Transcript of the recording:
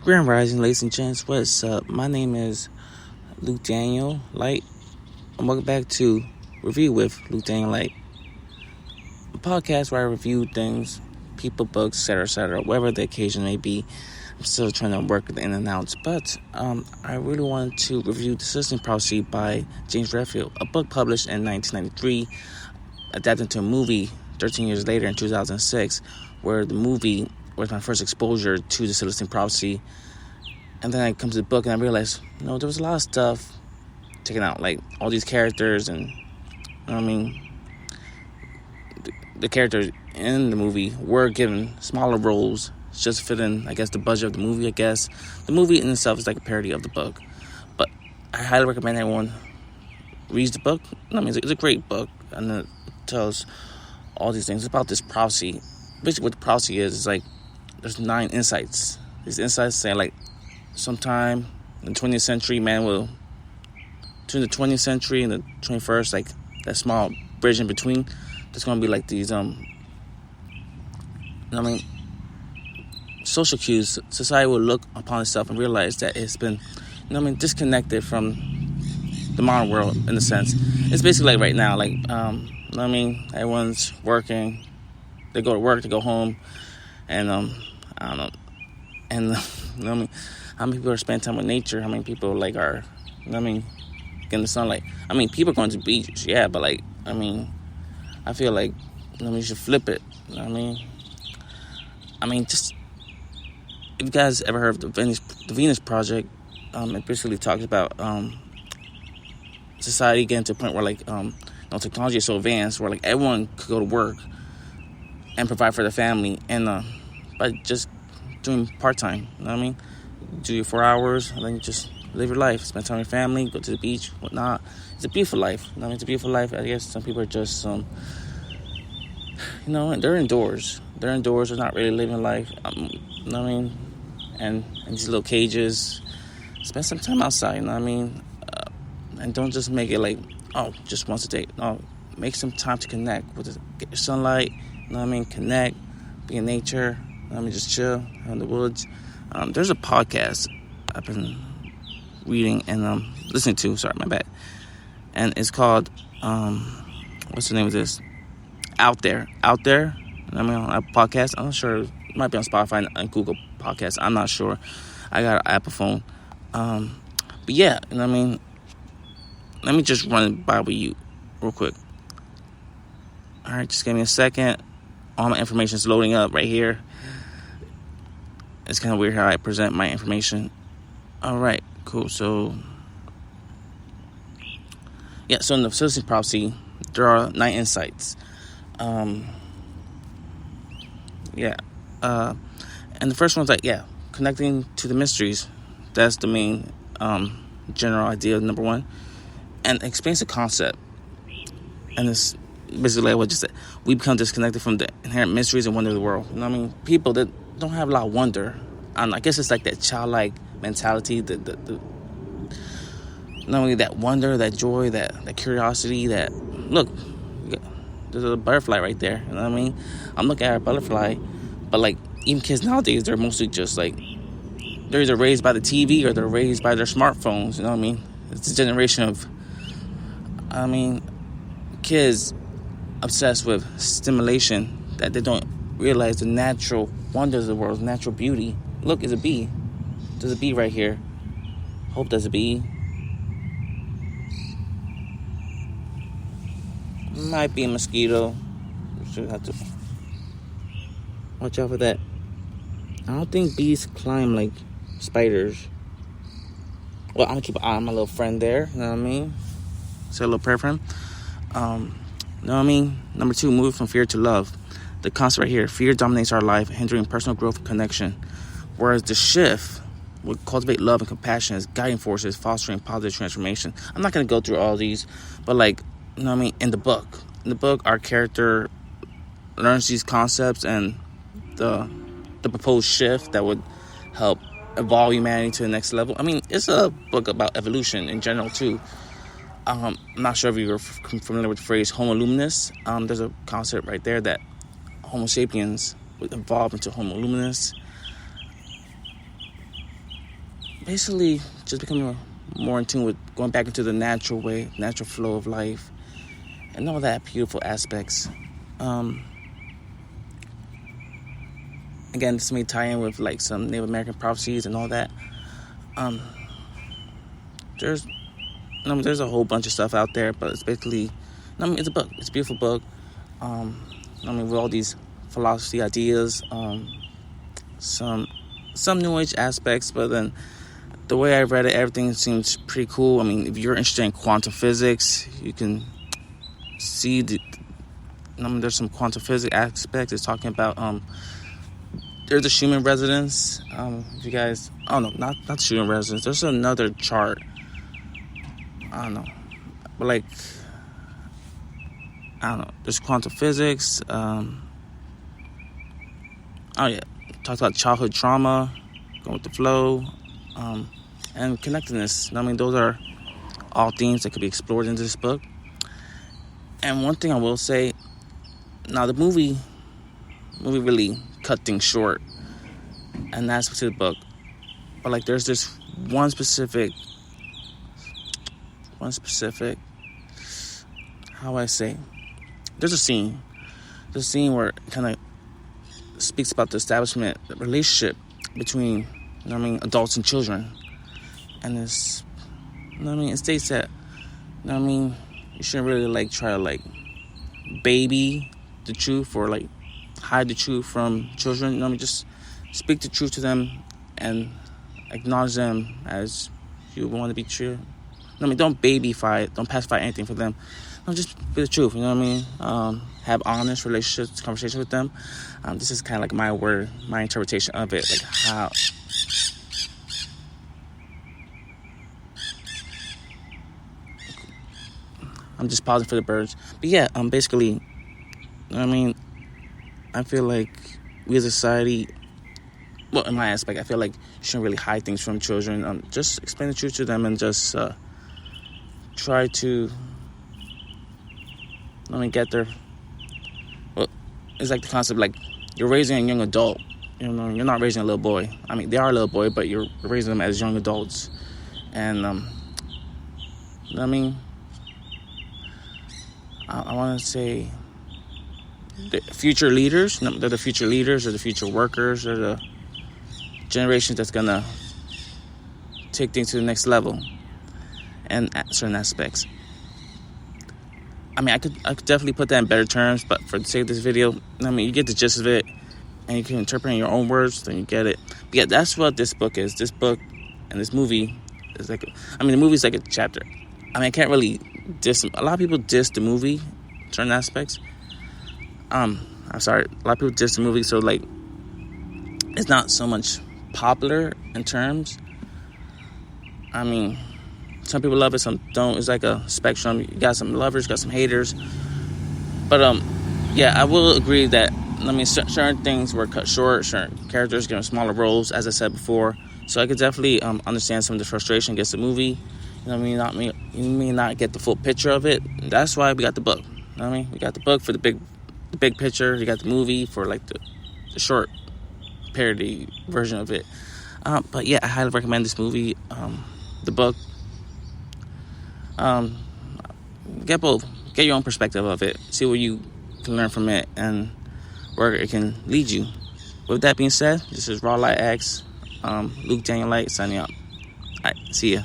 Grand Rising, ladies and gents, what's up? My name is Luke Daniel Light, and welcome back to Review with Luke Daniel Light, a podcast where I review things, people, books, etc., whatever the occasion may be. I'm still trying to work the in and outs, but I really wanted to review The Celestine Prophecy by James Redfield, a book published in 1993, adapted to a movie 13 years later in 2006, where the movie was my first exposure to The Celestine Prophecy. And then I come to the book and I realized, there was a lot of stuff taken out, like all these characters, and the characters in the movie were given smaller roles just to fit in, I guess, the budget of the movie. The movie in itself is like a parody of the book, but I highly recommend everyone reads the book. It's a great book, and it tells all these things about this prophecy. Basically, what the prophecy is like there's 9 insights. These insights say like sometime in the 20th century, between the 20th century and the 21st, like that small bridge in between, there's going to be like these, social cues. Society will look upon itself and realize that it's been, disconnected from the modern world in a sense. It's basically like right now, everyone's working, they go to work, they go home, and, I don't know, and, how many people are spending time with nature? How many people are, getting the sunlight? People are going to beaches, yeah, but I feel like, you should flip it. Just, if you guys ever heard of the Venus Project, it basically talks about society getting to a point where technology is so advanced where everyone could go to work and provide for their family, and by just doing part-time. Do your 4 hours and then you just live your life, spend time with your family, go to the beach, whatnot. It's a beautiful life. It's a beautiful life. I guess some people are just they're indoors. They're not really living life. And in these little cages, spend some time outside. And don't just make it just once a day. No, make some time to connect with it. Get your sunlight. Connect, be in nature. Just chill in the woods. There's a podcast I've been reading and listening to. Sorry, my bad. And it's called what's the name of this? Out there. On a podcast. I'm not sure. It might be on Spotify and Google Podcasts. I'm not sure. I got an Apple phone. But yeah, let me just run it by with you real quick. All right, just give me a second. All my information is loading up right here. It's kind of weird how I present my information. All right, cool. So, yeah. So in the Celestine Prophecy, there are 9 insights. And the first one's connecting to the mysteries. That's the main general idea, number 1, and explains the concept. And it's basically like what I just said. We become disconnected from the inherent mysteries and wonder of the world. People that don't have a lot of wonder. I guess it's like that childlike mentality, the not only that wonder, that joy, that curiosity, that look, there's a butterfly right there. I'm looking at a butterfly, but even kids nowadays, they're mostly just they're either raised by the TV or they're raised by their smartphones. It's a generation of kids obsessed with stimulation that they don't realize the natural wonders of the world, natural beauty. Look, it's a bee. There's a bee right here. Hope there's a bee. Might be a mosquito. Should have to watch out for that. I don't think bees climb like spiders. Well, I'm gonna keep an eye on my little friend there. You know what I mean? Say a little prayer for him. Number 2, move from fear to love. The concept right here: fear dominates our life, hindering personal growth and connection. Whereas the shift would cultivate love and compassion as guiding forces, fostering positive transformation. I'm not going to go through all these, but in the book, our character learns these concepts and the proposed shift that would help evolve humanity to the next level. It's a book about evolution in general too. I'm not sure if you're familiar with the phrase Homo luminous. There's a concept right there that Homo sapiens would evolve into Homo luminous. basically just becoming more in tune with going back into the natural way, natural flow of life, and all that beautiful aspects. Again, this may tie in with like some Native American prophecies and all that. There's a whole bunch of stuff out there, but it's basically, it's a book. It's a beautiful book. With all these philosophy ideas, some New Age aspects, but then the way I read it, everything seems pretty cool. I mean, if you're interested in quantum physics, you can see there's some quantum physics aspects. It's talking about there's a Schumann resonance. If you guys, not Schumann resonance. There's another chart. I don't know, but like, I don't know. There's quantum physics. Talked about childhood trauma, going with the flow, and connectedness. Those are all themes that could be explored in this book. And one thing I will say, now the movie really cut things short, and that's to the book. But like, there's this one specific. How I say? There's a scene where it kind of speaks about the establishment, the relationship between, adults and children. And it's, it states that, you shouldn't really like try to like baby the truth or like hide the truth from children. Just speak the truth to them and acknowledge them as you want to be true. Don't babyfy it, don't pacify anything for them. Just be the truth, have honest relationships, conversations with them. This is kind of like my interpretation of it, like how. I'm just pausing for the birds. But yeah, basically, I feel like we as a society, well, in my aspect, I feel like you shouldn't really hide things from children. Just explain the truth to them and just try to get there. Well, it's like the concept, like, you're raising a young adult. You're not raising a little boy. They are a little boy, but you're raising them as young adults. And, I want to say the future leaders. They're the future leaders. They're the future workers. They're the generations that's going to take things to the next level. And at certain aspects. I could definitely put that in better terms, but for the sake of this video, you get the gist of it, and you can interpret in your own words, then you get it. But yeah, that's what this book is. This book and this movie is like, the movie's like a chapter. I can't really diss. A lot of people diss the movie, certain aspects. I'm sorry, a lot of people diss the movie, so like, it's not so much popular in terms. Some people love it, some don't. It's like a spectrum. You got some lovers, got some haters. But, I will agree that, certain things were cut short, certain characters given smaller roles, as I said before. So I could definitely understand some of the frustration against the movie. You may not get the full picture of it. That's why we got the book. We got the book for the big picture. You got the movie for, like, the short parody version of it. But, yeah, I highly recommend this movie, the book. Get both. Get your own perspective of it. See what you can learn from it and where it can lead you. With that being said, this is Raw Light X, Luke Daniel Light signing out. Alright, see ya.